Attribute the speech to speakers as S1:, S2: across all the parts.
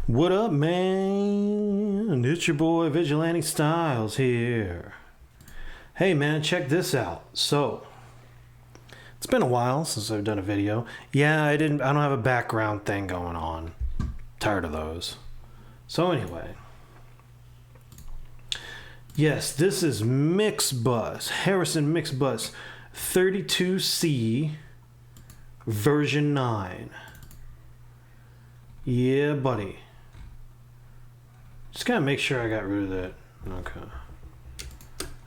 S1: What up, man? It's your boy Vigilante Styles here. Hey, man, check this out. So, it's been a while since I've done a video. Yeah, I don't have a background thing going on. Tired of those. So anyway, yes, this is Mixbus, Harrison Mixbus 32C version 9. Yeah, buddy. Just gotta make sure I got rid of that. Okay.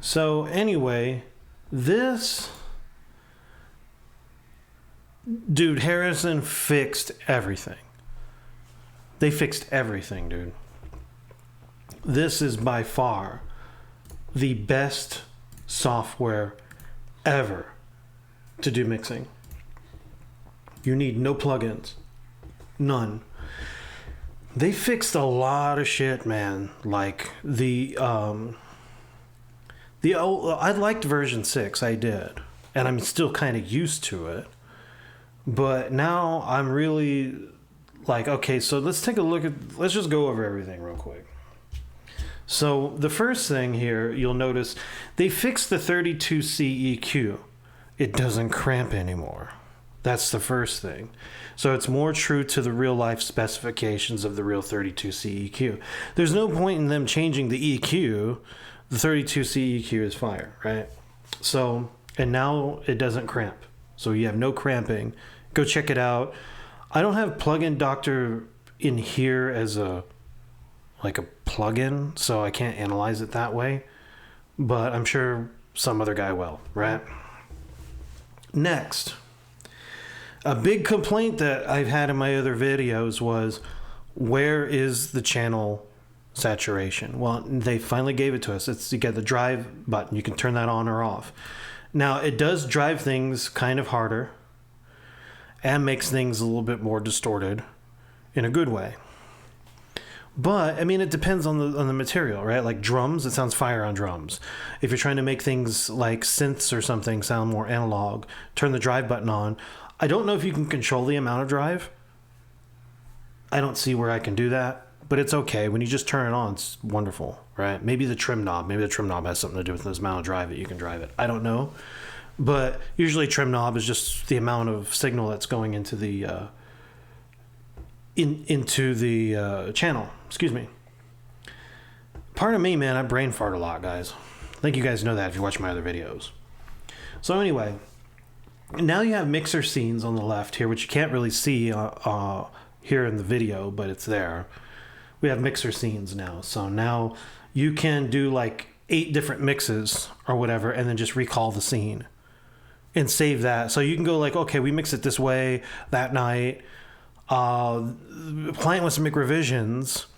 S1: So anyway, this dude, Harrison fixed everything. They fixed everything, dude. This is by far the best software ever to do mixing. You need no plugins. None. They fixed a lot of shit, man. Like I liked version 6, I did. And I'm still kind of used to it. But now I'm really like, okay, so let's just go over everything real quick. So the first thing here, you'll notice they fixed the 32C EQ. It doesn't cramp anymore. That's the first thing. So it's more true to the real life specifications of the real 32C EQ. There's no point in them changing the EQ. The 32C EQ is fire, right? So, and now it doesn't cramp. So you have no cramping. Go check it out. I don't have Plugin Doctor in here as a plugin, so I can't analyze it that way. But I'm sure some other guy will, right? Next. A big complaint that I've had in my other videos was, where is the channel saturation? Well, they finally gave it to us. You got the drive button. You can turn that on or off. Now, it does drive things kind of harder and makes things a little bit more distorted in a good way. But, I mean, it depends on the material, right? Like drums, it sounds fire on drums. If you're trying to make things like synths or something sound more analog, turn the drive button on. I don't know if you can control the amount of drive. I don't see where I can do that, but it's okay. When you just turn it on, it's wonderful, right? Maybe the trim knob has something to do with the amount of drive that you can drive it. I don't know, but usually trim knob is just the amount of signal that's going into the channel. Excuse me. Pardon me, man. I brain fart a lot, guys. I think you guys know that if you watch my other videos. So anyway. Now you have mixer scenes on the left here, which you can't really see here in the video, but it's there. We have mixer scenes now. So now you can do like 8 different mixes or whatever, and then just recall the scene and save that. So you can go like, okay, we mix it this way that night. The client wants to make revisions,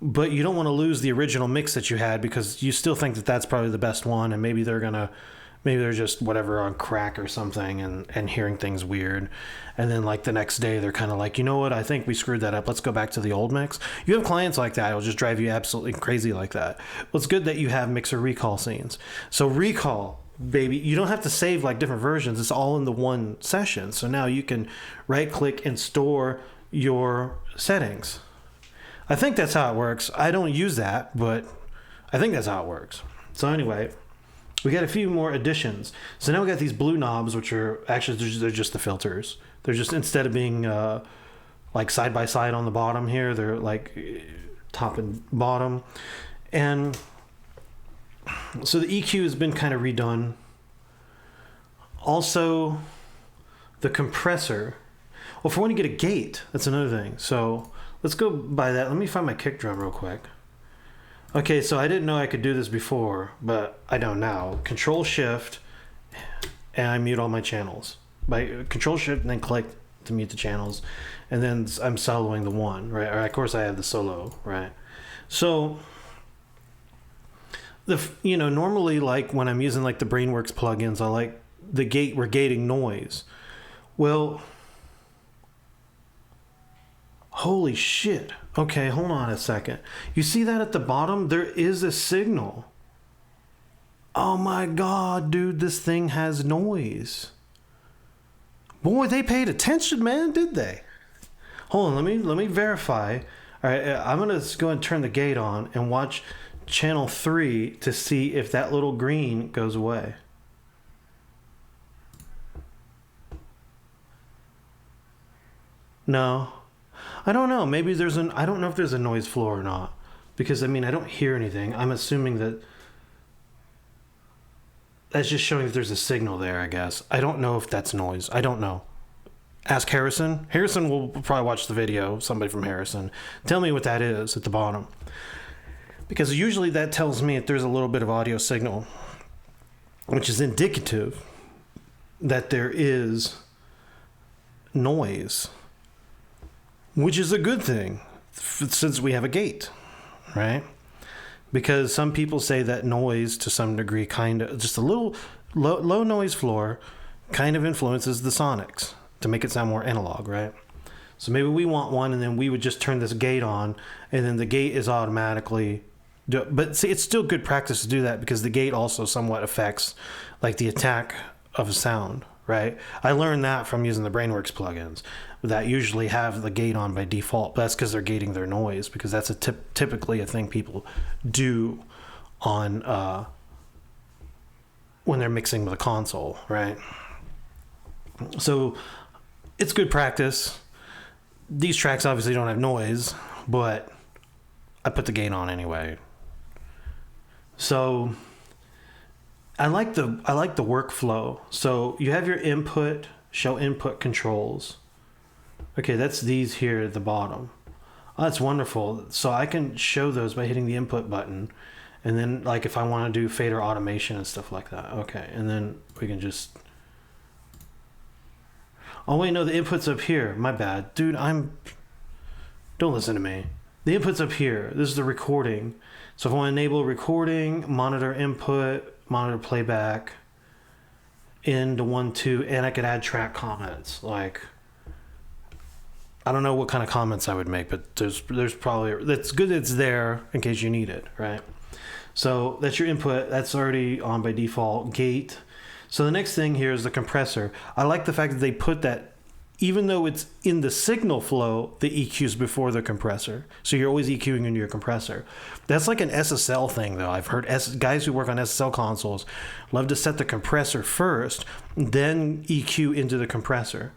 S1: but you don't want to lose the original mix that you had because you still think that that's probably the best one, and maybe they're just whatever on crack or something and hearing things weird. And then like the next day they're kind of like, you know what, I think we screwed that up. Let's go back to the old mix. You have clients like that. It'll just drive you absolutely crazy like that. Well, it's good that you have mixer recall scenes. So recall, baby, you don't have to save like different versions. It's all in the one session. So now you can right click and store your settings. I think that's how it works. I don't use that, but I think that's how it works. So anyway, we got a few more additions. So now we got these blue knobs, which are actually, they're just the filters. They're just, instead of being like side by side on the bottom here, they're like top and bottom. And so the EQ has been kind of redone. Also, the compressor. Well, for when you get a gate, that's another thing. So let's go by that. Let me find my kick drum real quick. Okay, so I didn't know I could do this before, but I know now. Control Shift, and I mute all my channels. By Control Shift and then click to mute the channels, and then I'm soloing the one, right? Or of course I have the solo, right? So normally like when I'm using like the Brainworks plugins, I like we're gating noise. Well, holy shit. Okay, hold on a second. You see that at the bottom? There is a signal. Oh my God, dude, this thing has noise. Boy, they paid attention, man, did they? Hold on, let me verify. All right, I'm going to go and turn the gate on and watch channel 3 to see if that little green goes away. No. I don't know. Maybe there's I don't know if there's a noise floor or not. Because, I mean, I don't hear anything. I'm assuming that that's just showing that there's a signal there, I guess. I don't know if that's noise. I don't know. Ask Harrison. Harrison will probably watch the video. Somebody from Harrison. Tell me what that is at the bottom. Because usually that tells me if there's a little bit of audio signal, which is indicative that there is noise, which is a good thing since we have a gate, right? Because some people say that noise to some degree, kind of just a little low noise floor kind of influences the sonics to make it sound more analog, right? So maybe we want one, and then we would just turn this gate on, and then the gate is automatically but see, it's still good practice to do that because the gate also somewhat affects like the attack of a sound, right? I learned that from using the Brainworks plugins that usually have the gate on by default. But that's because they're gating their noise, because that's typically a thing people do on when they're mixing with a console, right? So it's good practice. These tracks obviously don't have noise, but I put the gate on anyway. So I like the workflow. So you have your input, show input controls. Okay, that's these here at the bottom. Oh, that's wonderful. So I can show those by hitting the input button. And then like if I want to do fader automation and stuff like that. Okay, and then we can just... Oh wait, no, the input's up here. My bad. Dude, don't listen to me. The input's up here. This is the recording. So if I want to enable recording, monitor input, monitor playback, into 1, 2, and I could add track comments. Like, I don't know what kind of comments I would make, but there's probably, that's good it's there in case you need it, right? So that's your input. That's already on by default. Gate. So the next thing here is the compressor. I like the fact that they put that, even though it's in the signal flow, the EQ's before the compressor. So you're always EQing into your compressor. That's like an SSL thing, though. I've heard guys who work on SSL consoles love to set the compressor first, then EQ into the compressor.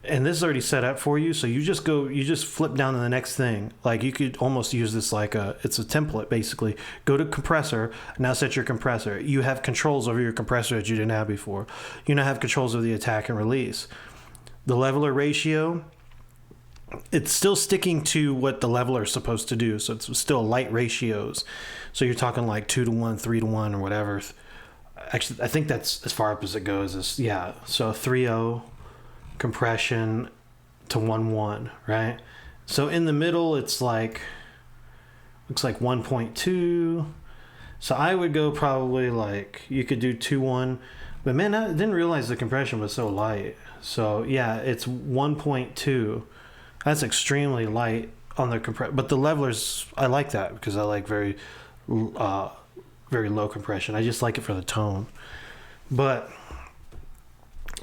S1: And this is already set up for you, so you just flip down to the next thing. Like you could almost use this like it's a template basically. Go to compressor, now set your compressor. You have controls over your compressor that you didn't have before. You now have controls over the attack and release. The leveler ratio, it's still sticking to what the leveler is supposed to do. So it's still light ratios. So you're talking like 2-to-1, 3-to-1, or whatever. Actually, I think that's as far up as it goes. So 3.0 compression to 1.1, right? So in the middle, it's like, looks like 1.2. So I would go probably like, you could do 2.1. But man, I didn't realize the compression was so light. So yeah, it's 1.2. That's extremely light on the compressor. But the levelers, I like that because I like very low compression. I just like it for the tone. But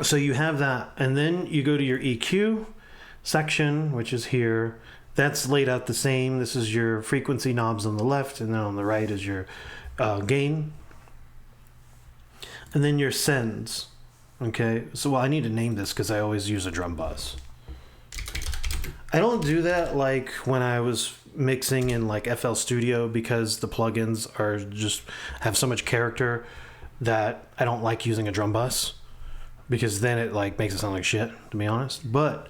S1: so you have that, and then you go to your EQ section, which is here. That's laid out the same. This is your frequency knobs on the left, and then on the right is your gain. And then your sends. Okay, so I need to name this because I always use a drum bus. I don't do that like when I was mixing in like FL Studio because the plugins are just have so much character that I don't like using a drum bus because then it like makes it sound like shit, to be honest. But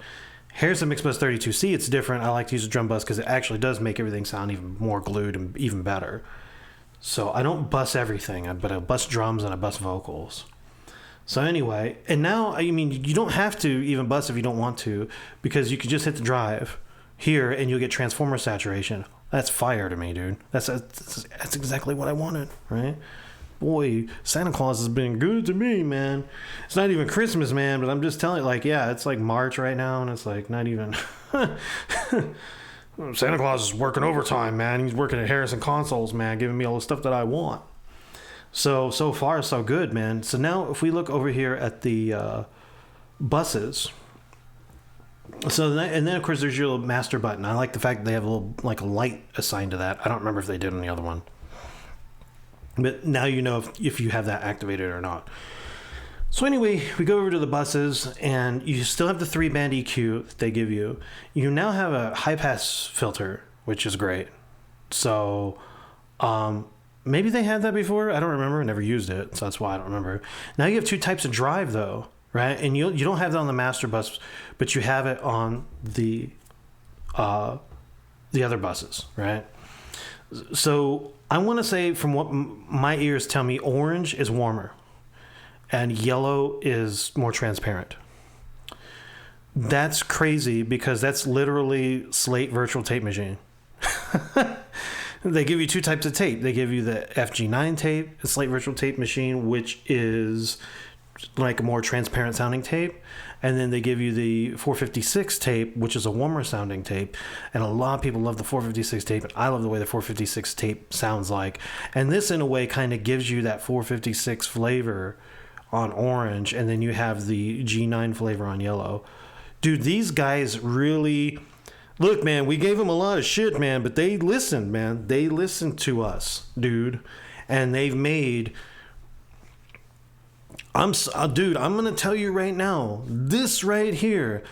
S1: here's the Mixbus 32C. It's different. I like to use a drum bus because it actually does make everything sound even more glued and even better. So I don't bus everything, but I bus drums and I bus vocals. So anyway, and now, I mean, you don't have to even bus if you don't want to, because you could just hit the drive here and you'll get transformer saturation. That's fire to me, dude. That's exactly what I wanted, right? Boy, Santa Claus has been good to me, man. It's not even Christmas, man, but I'm just telling you, like, yeah, it's like March right now, and it's like not even... Santa Claus is working overtime, man. He's working at Harrison Consoles, man, giving me all the stuff that I want. So far, so good, man. So now if we look over here at the buses, So and then of course there's your little master button. I like the fact that they have a little like a light assigned to that. I don't remember if they did on the other one, but now you know if you have that activated or not. So anyway, we go over to the buses, and you still have the 3-band EQ that they give you. You now have a high-pass filter, which is great. So maybe they had that before. I don't remember. I never used it, so that's why I don't remember. Now you have 2 types of drive, though, right? And you don't have that on the master bus, but you have it on the other buses, right? So I want to say, from what my ears tell me, orange is warmer and yellow is more transparent. That's crazy, because that's literally Slate virtual tape machine. They give you 2 types of tape. They give you the FG9 tape, the Slate virtual tape machine, which is like a more transparent sounding tape. And then they give you the 456 tape, which is a warmer sounding tape. And a lot of people love the 456 tape, and I love the way the 456 tape sounds like. And this, in a way, kind of gives you that 456 flavor on orange, and then you have the G9 flavor on yellow. Dude, these guys really... Look, man, we gave them a lot of shit, man, but they listened, man. They listened to us, dude. And they've made... Dude, I'm going to tell you right now, this right here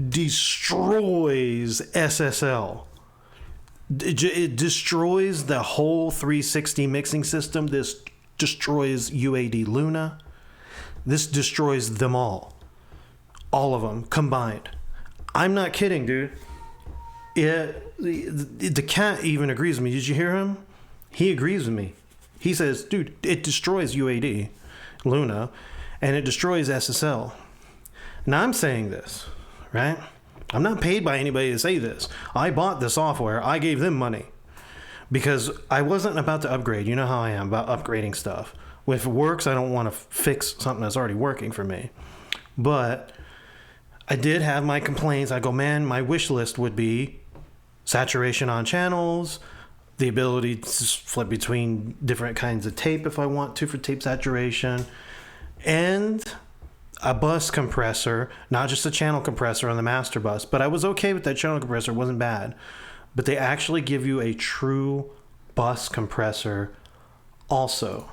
S1: destroys SSL. It destroys the whole 360 mixing system. This destroys UAD Luna. This destroys them all. All of them combined. I'm not kidding, dude. The cat even agrees with me. Did you hear him? He agrees with me. He says, dude, it destroys UAD Luna, and it destroys SSL. Now, I'm saying this, right? I'm not paid by anybody to say this. I bought the software. I gave them money because I wasn't about to upgrade. You know how I am about upgrading stuff. If it works, I don't want to fix something that's already working for me. But I did have my complaints. I go, man, my wish list would be saturation on channels, the ability to flip between different kinds of tape if I want to for tape saturation, and a bus compressor, not just a channel compressor on the master bus. But I was okay with that channel compressor. It wasn't bad. But they actually give you a true bus compressor also.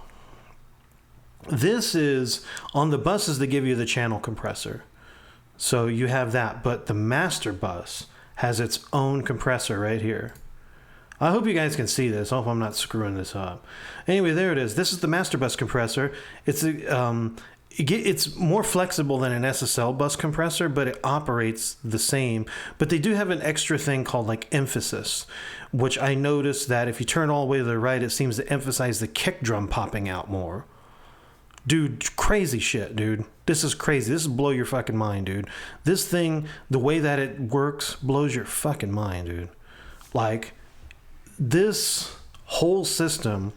S1: This is, on the buses, they give you the channel compressor. So you have that, but the master bus has its own compressor right here. I hope you guys can see this. I hope I'm not screwing this up. Anyway, there it is. This is the master bus compressor. It's more flexible than an SSL bus compressor, but it operates the same. But they do have an extra thing called like emphasis, which I noticed that if you turn all the way to the right, it seems to emphasize the kick drum popping out more. Dude, crazy shit, dude. This is crazy. This is blow your fucking mind, dude. This thing, the way that it works, blows your fucking mind, dude. Like, this whole system,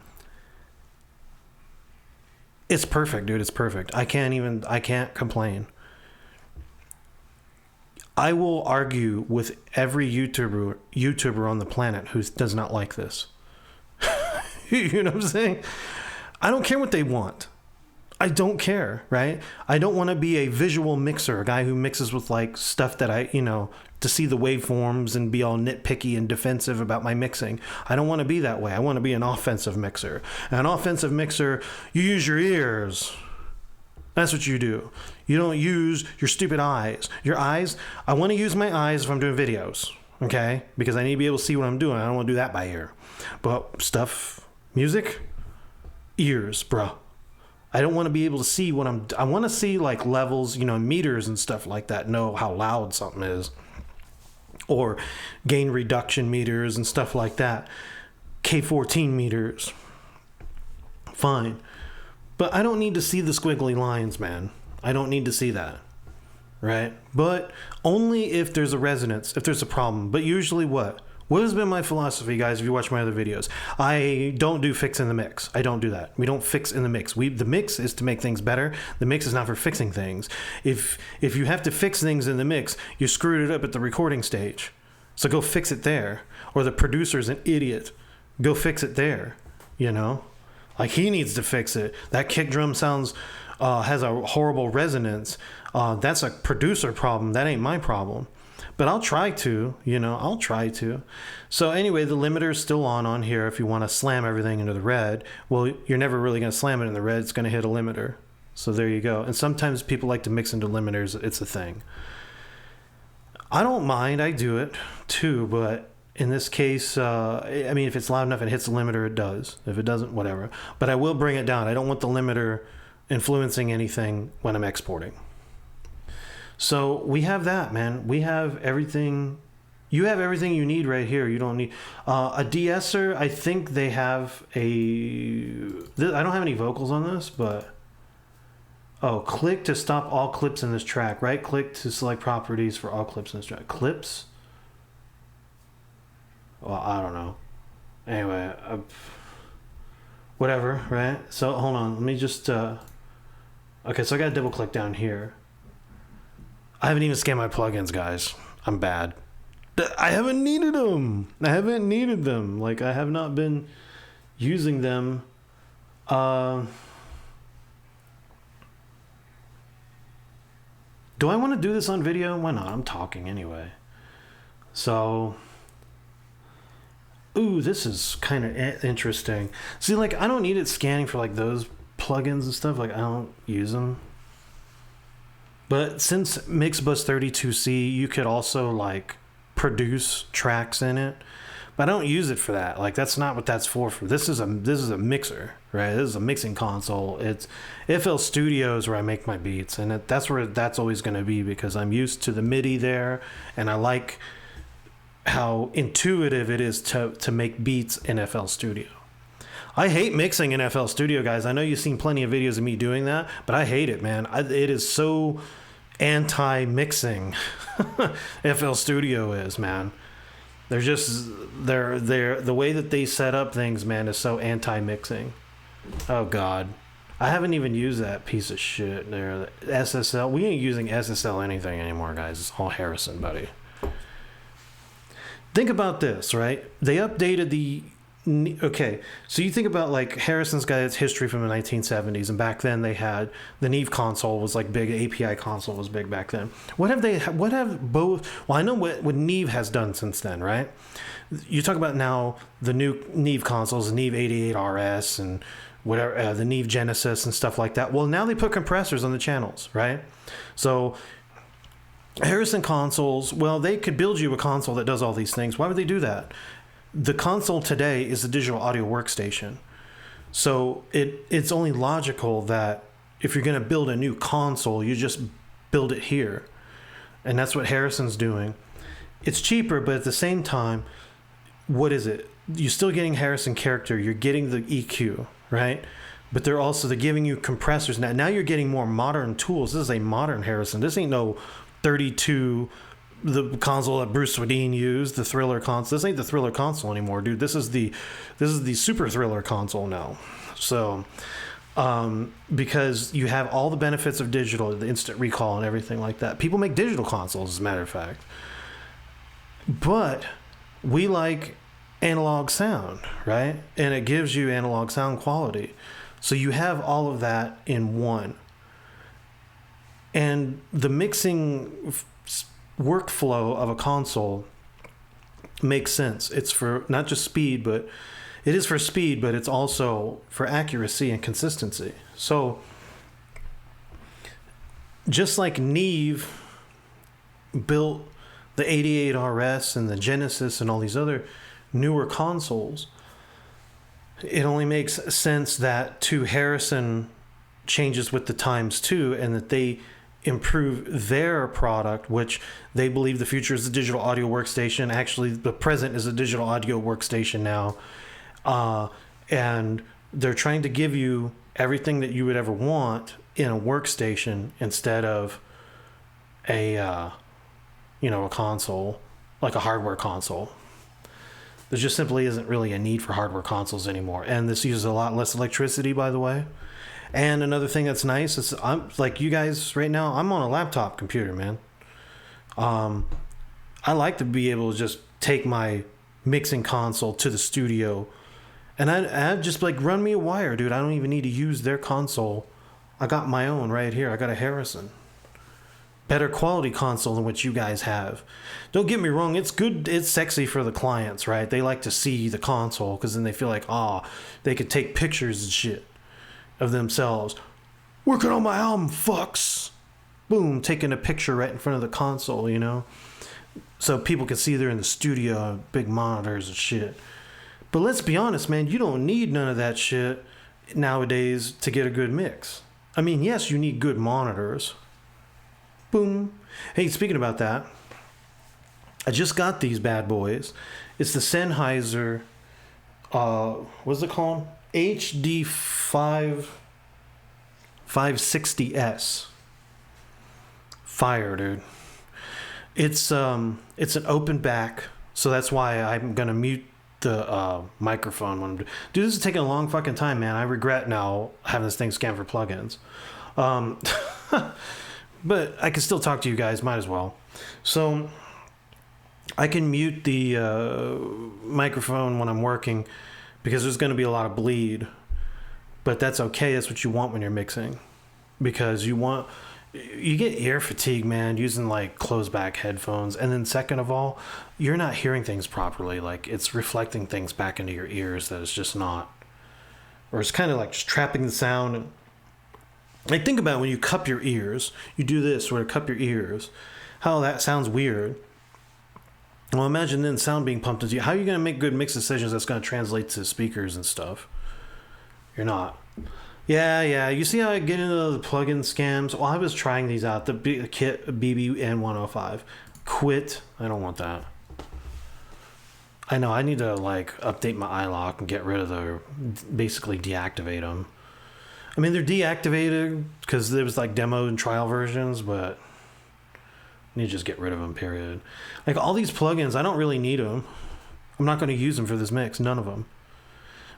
S1: it's perfect, dude. It's perfect. I can't complain. I will argue with every YouTuber on the planet who does not like this. You know what I'm saying? I don't care what they want. I don't care, right? I don't want to be a visual mixer, a guy who mixes with like stuff that to see the waveforms and be all nitpicky and defensive about my mixing. I don't want to be that way. I want to be an offensive mixer. And an offensive mixer, you use your ears. That's what you do. You don't use your stupid eyes. Your eyes, I want to use my eyes if I'm doing videos, okay? Because I need to be able to see what I'm doing. I don't want to do that by ear. But stuff, music, ears, bro. I don't want to be able to see I want to see like levels, meters and stuff like that, know how loud something is. Or gain reduction meters and stuff like that. K14 meters. Fine. But I don't need to see the squiggly lines, man. I don't need to see that. Right? But only if there's a resonance, if there's a problem. But usually what? What has been my philosophy, guys, if you watch my other videos? I don't do fix in the mix. I don't do that. We don't fix in the mix. The mix is to make things better. The mix is not for fixing things. If you have to fix things in the mix, you screwed it up at the recording stage. So go fix it there. Or the producer's an idiot. Go fix it there. Like, he needs to fix it. That kick drum sounds has a horrible resonance. That's a producer problem. That ain't my problem. but I'll try to, I'll try to. So anyway, the limiter is still on here if you want to slam everything into the red. Well, you're never really going to slam it in the red. It's going to hit a limiter. So there you go. And sometimes people like to mix into limiters. It's a thing. I don't mind. I do it too, but in this case, I mean, if it's loud enough and hits the limiter, it does. If it doesn't, whatever. But I will bring it down. I don't want the limiter influencing anything when I'm exporting. So we have that, man. We have everything. You have everything you need right here. You don't need a de-esser. I think they have I don't have any vocals on this, but click to stop all clips in this track. Right click to select properties for all clips in this track. Clips? Well, I don't know. Anyway, whatever, right? So hold on. Let me just okay, so I got to double click down here. I haven't even scanned my plugins, guys. I'm bad. I haven't needed them. Like, I have not been using them. Do I want to do this on video? Why not? I'm talking anyway. So, ooh, this is kind of interesting. See, like, I don't need it scanning for, like, those plugins and stuff. Like, I don't use them. But since Mixbus 32C, you could also, like, produce tracks in it. But I don't use it for that. Like, that's not what that's for. This is a mixer, right? This is a mixing console. It's FL Studio is where I make my beats, and that's where that's always going to be, because I'm used to the MIDI there, and I like how intuitive it is to make beats in FL Studio. I hate mixing in FL Studio, guys. I know you've seen plenty of videos of me doing that, but I hate it, man. It is so anti-mixing. FL Studio is, man. They're just the way that they set up things, man, is so anti-mixing. Oh God, I haven't even used that piece of shit there. SSL. We ain't using SSL anything anymore, guys. It's all Harrison, buddy. Think about this, right? They updated the. Okay, so you think about, like, Harrison's got its history from the 1970s, and back then they had the Neve console was like big. API console was big back then. What have both? Well, I know what Neve has done since then, right? You talk about now the new Neve consoles, the Neve 88RS and whatever, the Neve Genesis and stuff like that. Well, now they put compressors on the channels, right? So Harrison consoles, well, they could build you a console that does all these things. Why would they do that? The console today is a digital audio workstation. So it's only logical that if you're going to build a new console, you just build it here. And that's what Harrison's doing. It's cheaper, but at the same time, what is it? You're still getting Harrison character. You're getting the EQ, right? But they're giving you compressors. Now you're getting more modern tools. This is a modern Harrison. This ain't no 32... the console that Bruce Swedien used, the Thriller console. This ain't the Thriller console anymore, dude. This is the Super Thriller console now. So, because you have all the benefits of digital, the instant recall and everything like that. People make digital consoles, as a matter of fact. But we like analog sound, right? And it gives you analog sound quality. So you have all of that in one. And the mixing workflow of a console makes sense. It's for not just speed, but it is for speed, but it's also for accuracy and consistency. So just like Neve built the 88RS and the Genesis and all these other newer consoles, it only makes sense that Harrison changes with the times too, and that they improve their product, which they believe the future is a digital audio workstation. Actually, the present is a digital audio workstation now. And they're trying to give you everything that you would ever want in a workstation instead of a console, like a hardware console. There just simply isn't really a need for hardware consoles anymore. And this uses a lot less electricity, by the way. And another thing that's nice is, I'm like you guys right now, I'm on a laptop computer, man. I like to be able to just take my mixing console to the studio, and I'd just like run me a wire, dude. I don't even need to use their console. I got my own right here. I got a Harrison. better quality console than what you guys have. Don't get me wrong, it's good, it's sexy for the clients, right? They like to see the console because then they feel like, they could take pictures and shit of themselves. Working on my album, fucks. Boom, taking a picture right in front of the console, you know? So people can see they're in the studio, big monitors and shit. But let's be honest, man, you don't need none of that shit nowadays to get a good mix. I mean, yes, you need good monitors. Boom. Hey, speaking about that, I just got these bad boys. It's the Sennheiser, what's it called? HD 560S. Fire, dude. It's an open back, so that's why I'm gonna mute the microphone when I'm dude, this is taking a long fucking time, man. I regret now having this thing scanned for plugins. But I can still talk to you guys, might as well. So I can mute the microphone when I'm working because there's going to be a lot of bleed. But that's okay. That's what you want when you're mixing, because you get ear fatigue, man, using like closed back headphones. And then second of all, you're not hearing things properly. Like it's reflecting things back into your ears that it's just not, or it's kind of like just trapping the sound. And like, think about when you cup your ears, you do this, where cup your ears, how that sounds weird. Well, imagine then sound being pumped into you. How are you going to make good mix decisions that's going to translate to speakers and stuff? You're not. Yeah. You see how I get into the plugin scams? Well, I was trying these out. The kit BBN105. Quit. I don't want that. I know. I need to like update my iLock and get rid of basically deactivate them. I mean, they're deactivated because there was like demo and trial versions, but I need to just get rid of them, period. Like all these plugins, I don't really need them. I'm not going to use them for this mix. None of them.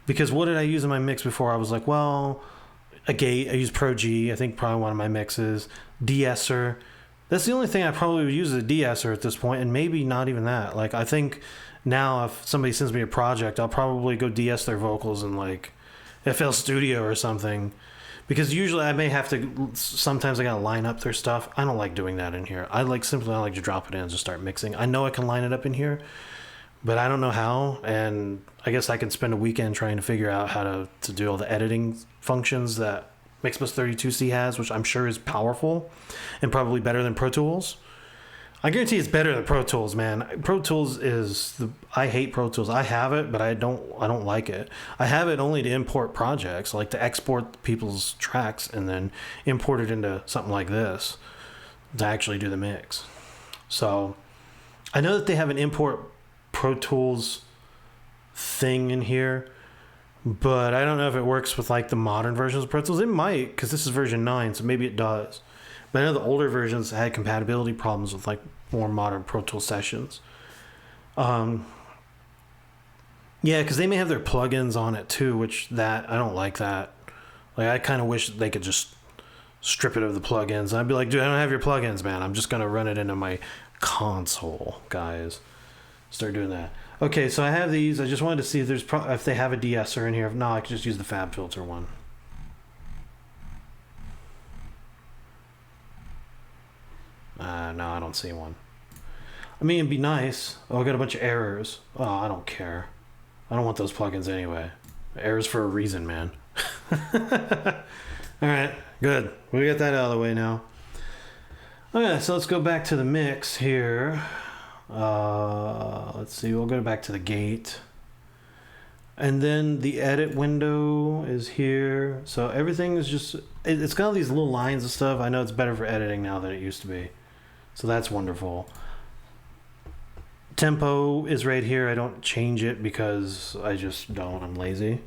S1: Because what did I use in my mix before? I was like, well, a gate. I used Pro G. I think probably one of my mixes. De-esser. That's the only thing I probably would use as a de-esser at this point, and maybe not even that. Like, I think now if somebody sends me a project, I'll probably go de-ess their vocals in like FL Studio or something. Because usually I may have to, sometimes I gotta line up their stuff. I don't like doing that in here. I like to drop it in and just start mixing. I know I can line it up in here, but I don't know how. And I guess I can spend a weekend trying to figure out how to do all the editing functions that Mixbus 32C has, which I'm sure is powerful and probably better than Pro Tools. I guarantee it's better than Pro Tools, man. Pro Tools I hate Pro Tools. I have it, but I don't like it. I have it only to import projects, like to export people's tracks and then import it into something like this to actually do the mix. So I know that they have an import Pro Tools thing in here, but I don't know if it works with like the modern versions of Pro Tools. It might, because this is version 9, so maybe it does. But I know the older versions had compatibility problems with like more modern Pro Tools sessions. Yeah, because they may have their plugins on it too, which I don't like that. Like, I kind of wish they could just strip it of the plugins. I'd be like, dude, I don't have your plugins, man. I'm just gonna run it into my console, guys. Start doing that. Okay, so I have these. I just wanted to see if if they have a de-esser in here. If not, I could just use the FabFilter one. No, I don't see one. I mean, it'd be nice. Oh, I got a bunch of errors. Oh, I don't care. I don't want those plugins anyway. Errors for a reason, man. Alright, good. We got that out of the way now. Okay, so let's go back to the mix here. Let's see, we'll go back to the gate. And then the edit window is here. So everything is just... It's got all these little lines and stuff. I know it's better for editing now than it used to be. So that's wonderful. Tempo is right here. I don't change it because I just don't. I'm lazy.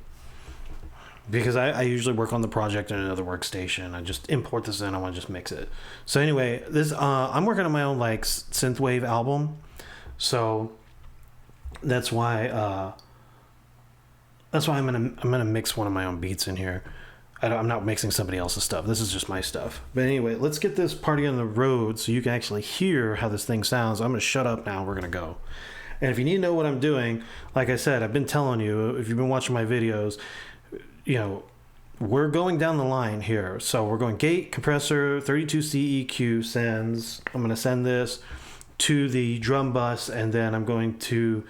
S1: Because I usually work on the project in another workstation. I just import this in. I want to just mix it. So anyway, this I'm working on my own like synthwave album. So that's why I'm gonna mix one of my own beats in here. I'm not mixing somebody else's stuff. This is just my stuff. But anyway, let's get this party on the road so you can actually hear how this thing sounds. I'm going to shut up now. We're going to go. And if you need to know what I'm doing, like I said, I've been telling you, if you've been watching my videos, you know, we're going down the line here. So we're going gate, compressor, 32 CEQ sends. I'm going to send this to the drum bus, and then I'm going to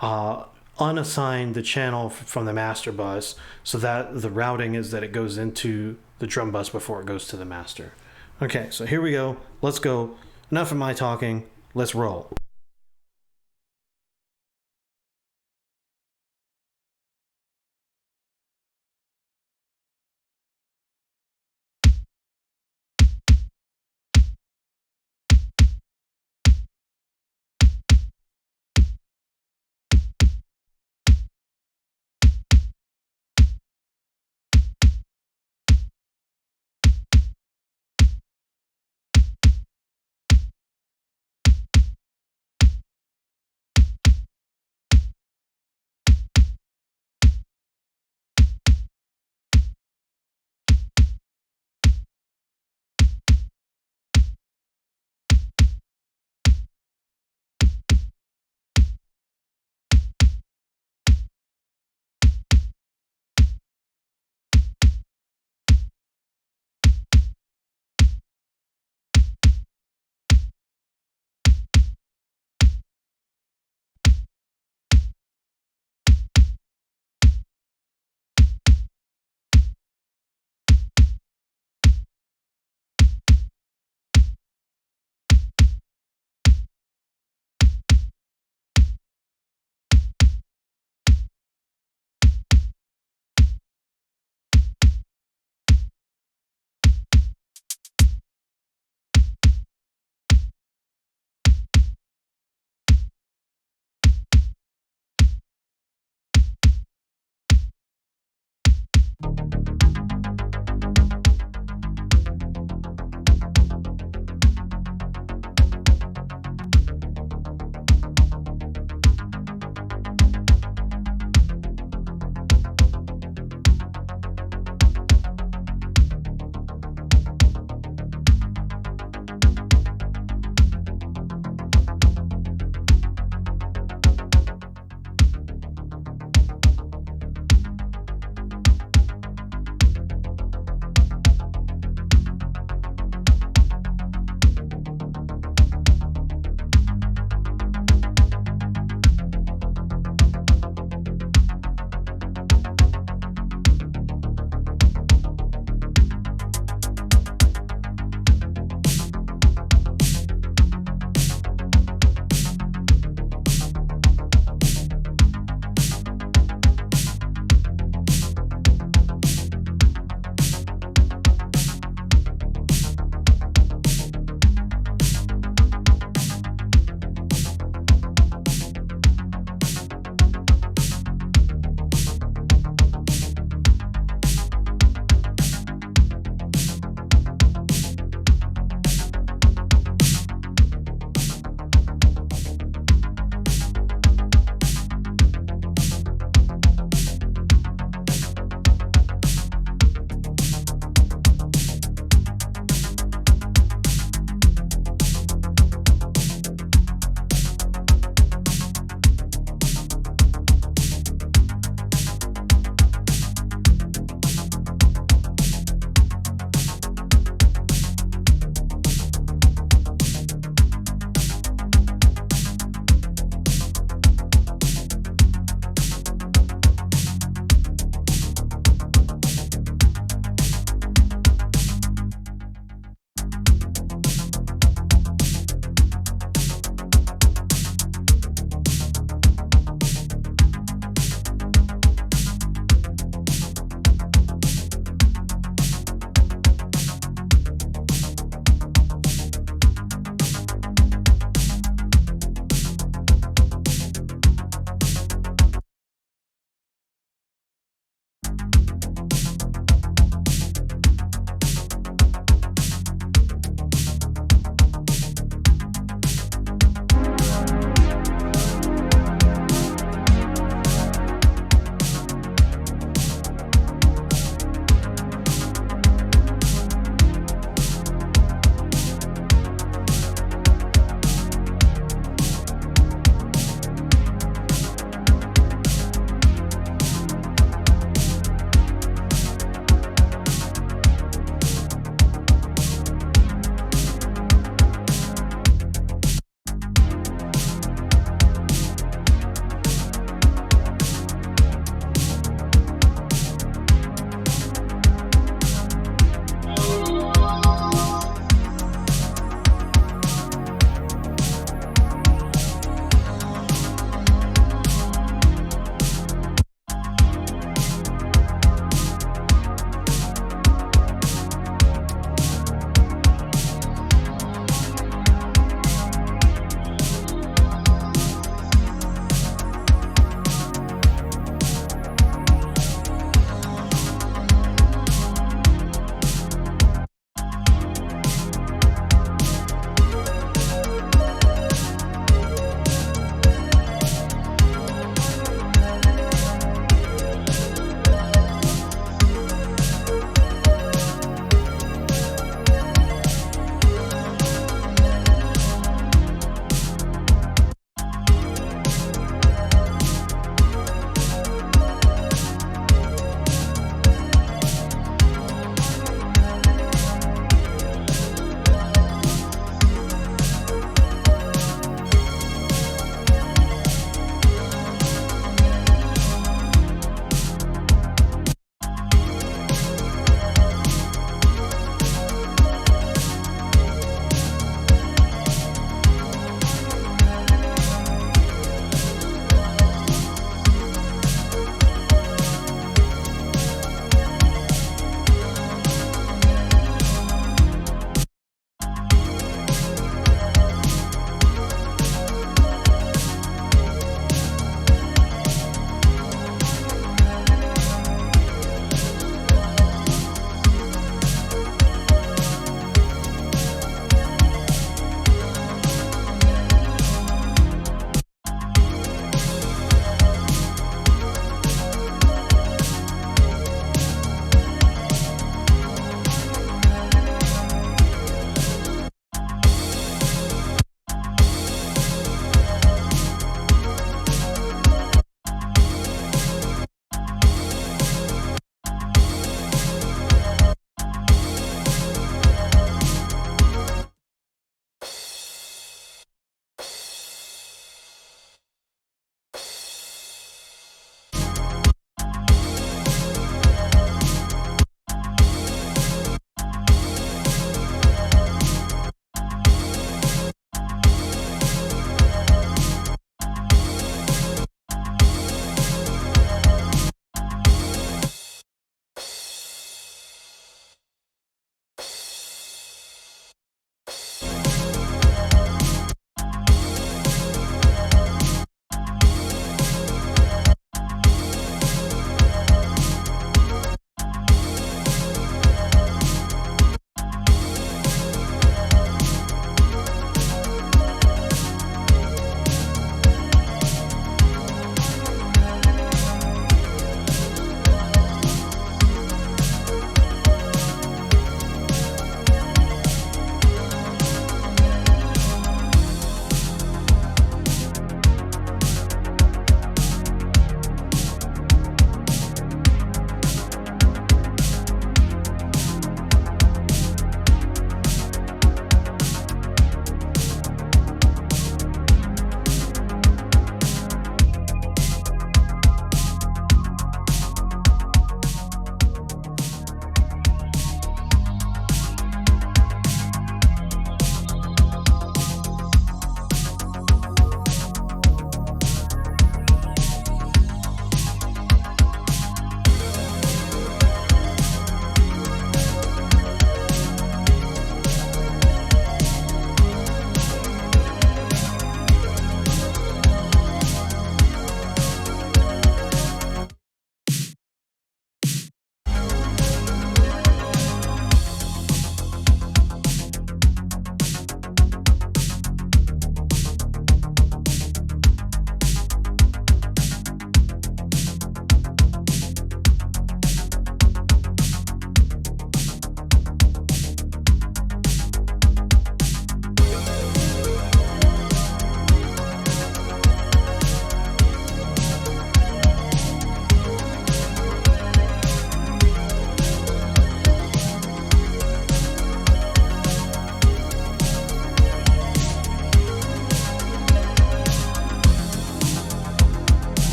S1: unassign the channel from the master bus, so that the routing is that it goes into the drum bus before it goes to the master. Okay, so here we go. Let's go. Enough of my talking. Let's roll.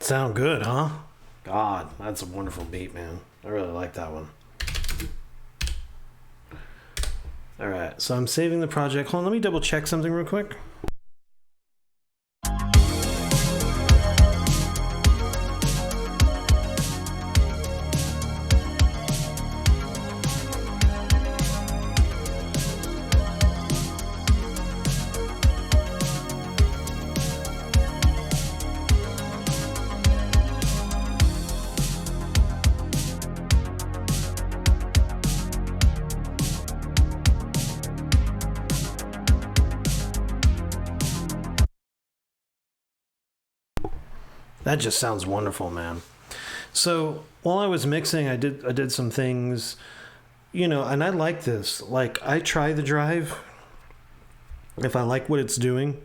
S1: Sound good, huh? God, that's a wonderful beat, man. I really like that one. All right, so I'm saving the project. Hold on, let me double check something real quick. That just sounds wonderful, man. So while I was mixing, I did some things, you know, and I like this. Like, I try the drive. If I like what it's doing,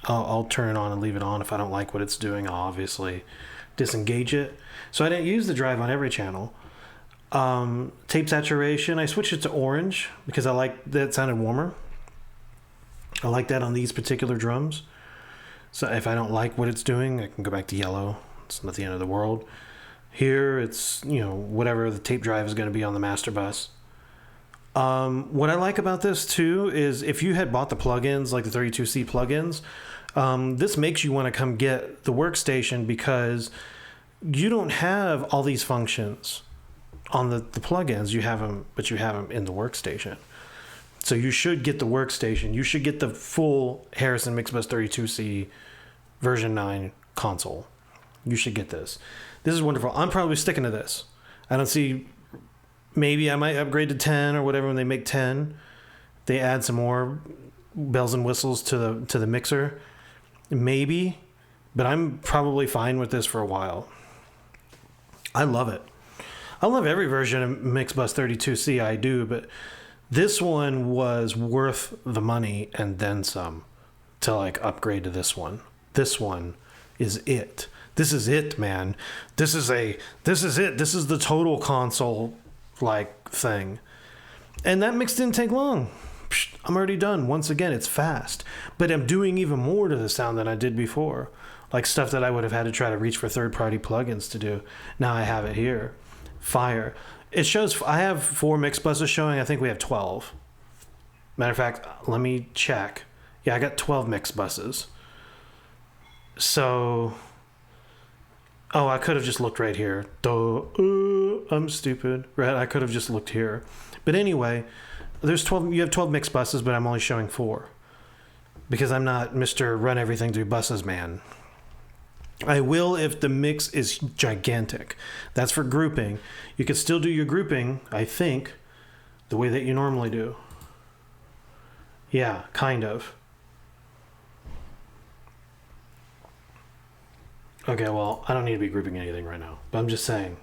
S1: I'll turn it on and leave it on. If I don't like what it's doing, I'll obviously disengage it. So I didn't use the drive on every channel. Tape saturation, I switched it to orange because I like that, it sounded warmer. I like that on these particular drums. So if I don't like what it's doing, I can go back to yellow. It's not the end of the world. Here, it's, you know, whatever the tape drive is going to be on the master bus. What I like about this, too, is if you had bought the plugins, like the 32C plugins, this makes you want to come get the workstation because you don't have all these functions on the plugins. You have them, but you have them in the workstation. So you should get the workstation. You should get the full Harrison Mixbus 32C version 9 console. You should get this. This is wonderful. I'm probably sticking to this. I don't see... Maybe I might upgrade to 10 or whatever when they make 10. They add some more bells and whistles to the mixer. Maybe. But I'm probably fine with this for a while. I love it. I love every version of Mixbus 32C I do, but this one was worth the money and then some to like upgrade to this one. This one is it. This is it, man. This is it. This is the total console like thing. And that mix didn't take long. I'm already done. Once again, it's fast. But I'm doing even more to the sound than I did before. Like stuff that I would have had to try to reach for third-party plugins to do. Now I have it here. Fire. It shows, I have 4 mix buses showing. I think we have 12. Matter of fact, let me check. Yeah, I got 12 mix buses. So, oh, I could have just looked right here. I'm stupid. Right, I could have just looked here. But anyway, there's 12. You have 12 mix buses, but I'm only showing 4 because I'm not Mr. Run Everything Through Buses man. I will if the mix is gigantic. That's for grouping. You can still do your grouping, I think, the way that you normally do. Yeah, kind of. Okay, well, I don't need to be grouping anything right now, but I'm just saying.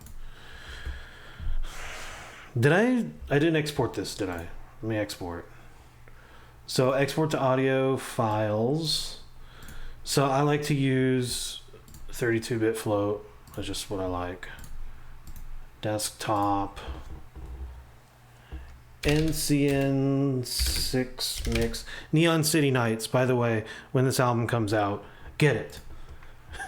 S1: I didn't export this, did I? Let me export. So export to audio files. So I like to use 32-bit float. That's just what I like. Desktop. NCN6 mix. Neon City Nights, by the way, when this album comes out, get it.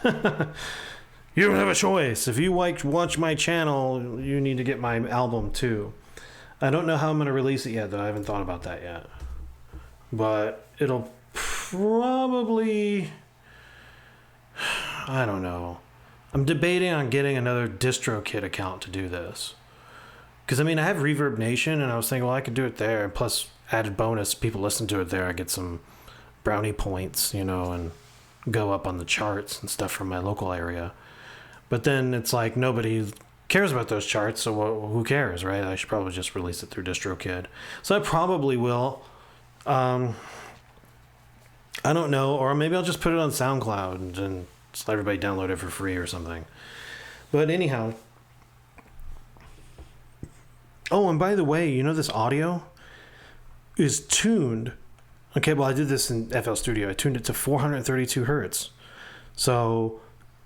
S1: You don't have a choice. If you watch my channel, you need to get my album too. I don't know how I'm going to release it yet, though. I haven't thought about that yet. But it'll probably... I don't know. I'm debating on getting another DistroKid account to do this. Because, I mean, I have Reverb Nation, and I was thinking, well, I could do it there. And plus, added bonus, people listen to it there. I get some brownie points, you know, and go up on the charts and stuff from my local area. But then it's like nobody cares about those charts, so who cares, right? I should probably just release it through DistroKid. So I probably will. I don't know, or maybe I'll just put it on SoundCloud and just let everybody download it for free or something. But anyhow. Oh, and by the way, you know this audio is tuned. Okay, well, I did this in FL Studio. I tuned it to 432 hertz. So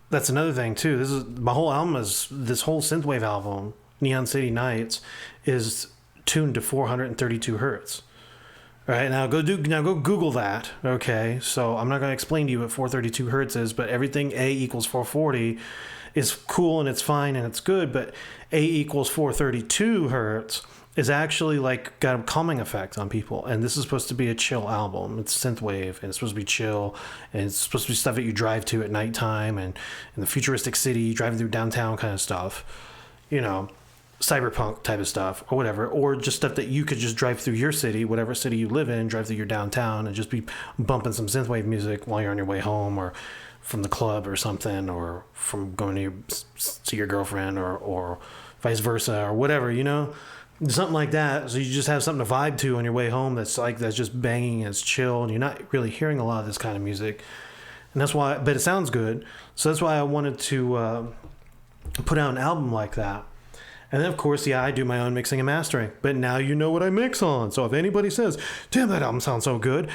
S1: that's another thing too. This is my whole album this whole synthwave album, Neon City Nights, is tuned to 432 hertz. All right, now go Google that. Okay, so I'm not going to explain to you what 432 hertz is, but everything A equals 440 is cool and it's fine and it's good, but A equals 432 hertz is actually like got a calming effect on people. And this is supposed to be a chill album. It's synthwave and it's supposed to be chill, and it's supposed to be stuff that you drive to at nighttime and in the futuristic city, driving through downtown kind of stuff, you know, cyberpunk type of stuff or whatever, or just stuff that you could just drive through your city, whatever city you live in, drive through your downtown and just be bumping some synthwave music while you're on your way home or from the club or something, or from going to see your girlfriend, or vice versa, or whatever, you know, something like that. So you just have something to vibe to on your way home that's just banging and it's chill, and you're not really hearing a lot of this kind of music. And that's why, but it sounds good. So that's why I wanted to put out an album like that. And then, of course, yeah, I do my own mixing and mastering. But now you know what I mix on. So if anybody says, damn, that album sounds so good,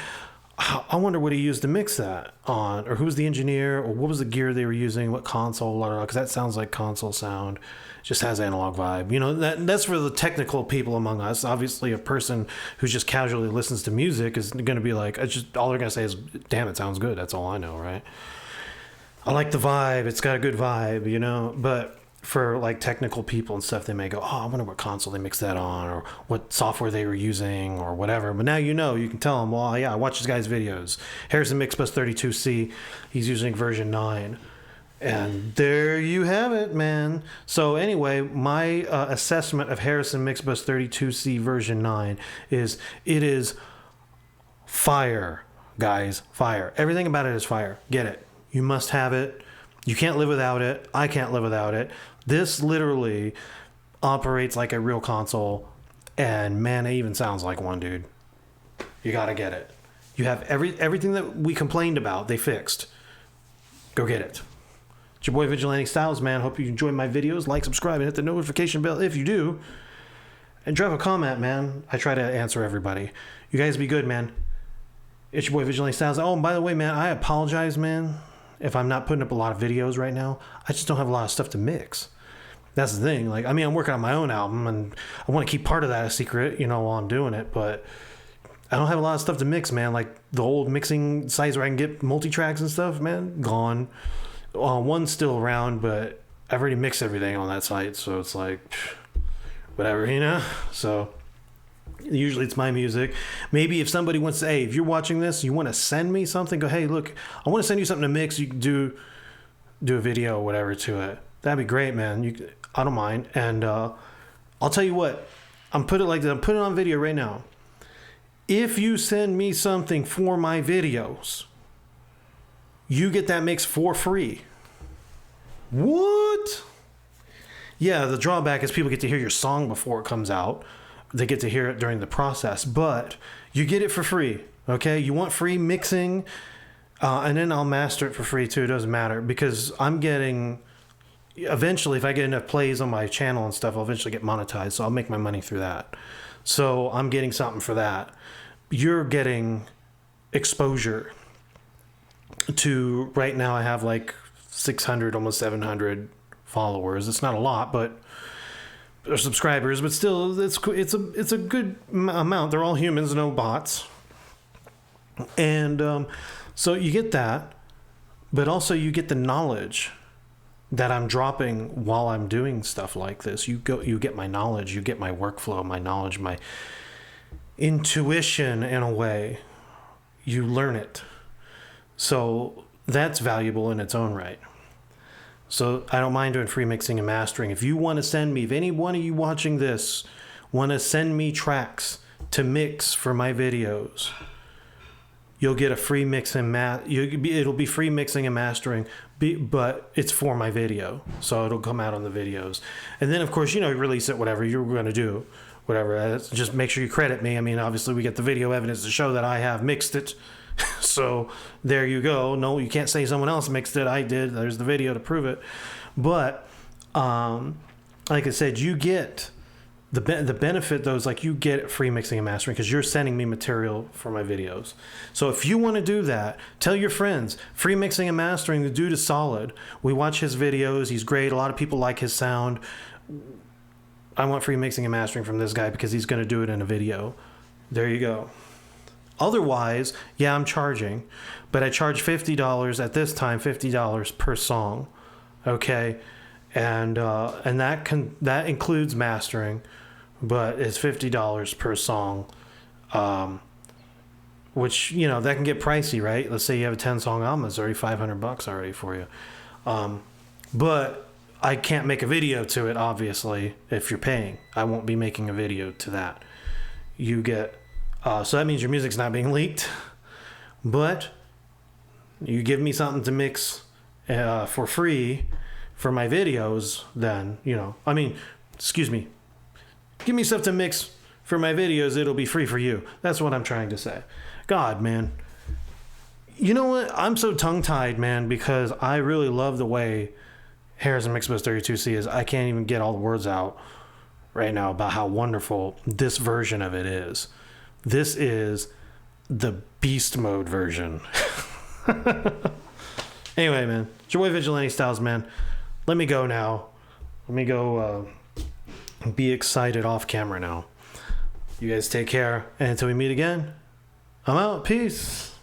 S1: I wonder what he used to mix that on, or who's the engineer, or what was the gear they were using, what console, because that sounds like console sound. Just has analog vibe. You know, that's for the technical people among us. Obviously, a person who just casually listens to music is going to be like, all they're going to say is, damn, it sounds good. That's all I know, right? I like the vibe. It's got a good vibe, you know, but for like technical people and stuff, they may go, oh, I wonder what console they mixed that on, or what software they were using, or whatever. But now you know, you can tell them, well, yeah, I watch this guy's videos. Harrison Mixbus 32C, he's using version 9. And there you have it, man. So anyway, my assessment of Harrison Mixbus 32C version 9 is, it is fire, guys, fire. Everything about it is fire. Get it. You must have it. You can't live without it. I can't live without it. This literally operates like a real console, and man, it even sounds like one, dude. You gotta get it. You have everything that we complained about, they fixed. Go get it. It's your boy Vigilante Styles, man. Hope you enjoy my videos. Like, subscribe, and hit the notification bell if you do. And drop a comment, man. I try to answer everybody. You guys be good, man. It's your boy Vigilante Styles. Oh, and by the way, man, I apologize, man, if I'm not putting up a lot of videos right now. I just don't have a lot of stuff to mix. That's the thing. Like, I mean, I'm working on my own album, and I want to keep part of that a secret, you know, while I'm doing it, but I don't have a lot of stuff to mix, man. Like, the old mixing sites where I can get multi-tracks and stuff, man, gone. One's still around, but I've already mixed everything on that site, so it's like, whatever, you know? So usually it's my music. Maybe if somebody wants to, hey, if you're watching this, you want to send me something, go, hey, look, I want to send you something to mix. You can do a video or whatever to it. That'd be great, man. I don't mind. And I'll tell you what, I'm putting it on video right now. If you send me something for my videos, you get that mix for free. What? Yeah, the drawback is people get to hear your song before it comes out. They get to hear it during the process, but you get it for free. Okay, you want free mixing, and then I'll master it for free too. It doesn't matter, because I'm getting, eventually, if I get enough plays on my channel and stuff, I'll eventually get monetized, so I'll make my money through that. So I'm getting something for that. You're getting exposure to, right now I have like 600, almost 700 followers. It's not a lot, but or subscribers, but still, it's a good amount. They're all humans, no bots. And so you get that, but also you get the knowledge that I'm dropping while I'm doing stuff like this. You get my knowledge, you get my workflow, my knowledge, my intuition in a way. You learn it. So that's valuable in its own right. So I don't mind doing free mixing and mastering. If you want to send me, if any one of you watching this want to send me tracks to mix for my videos, you'll get a free mix and it'll be free mixing and mastering, but it's for my video, so it'll come out on the videos. And then, of course, you release it, whatever you're going to do, whatever. Just make sure you credit me. I mean, obviously, we get the video evidence to show that I have mixed it. So there you go. No, you can't say someone else mixed it. I did. There's the video to prove it. But like I said, you get the benefit, though, is like you get free mixing and mastering because you're sending me material for my videos. So if you want to do that, tell your friends. Free mixing and mastering, the dude is solid. We watch his videos. He's great. A lot of people like his sound. I want free mixing and mastering from this guy because he's going to do it in a video. There you go. Otherwise, yeah, I'm charging, but I charge $50 at this time, $50 per song, okay, and that includes mastering, but it's $50 per song, which that can get pricey, right? Let's say you have a 10-song album, it's already $500 already for you, but I can't make a video to it, obviously. If you're paying, I won't be making a video to that. You get. So that means your music's not being leaked, but you give me something to mix for free for my videos, then, excuse me, give me stuff to mix for my videos, it'll be free for you. That's what I'm trying to say. God, man. You know what? I'm so tongue-tied, man, because I really love the way Harrison Mixbus 32C is. I can't even get all the words out right now about how wonderful this version of it is. This is the beast mode version. Anyway, man, it's your boy Vigilante Styles, man. Let me go now. Let me go be excited off camera now. You guys take care, and until we meet again, I'm out. Peace.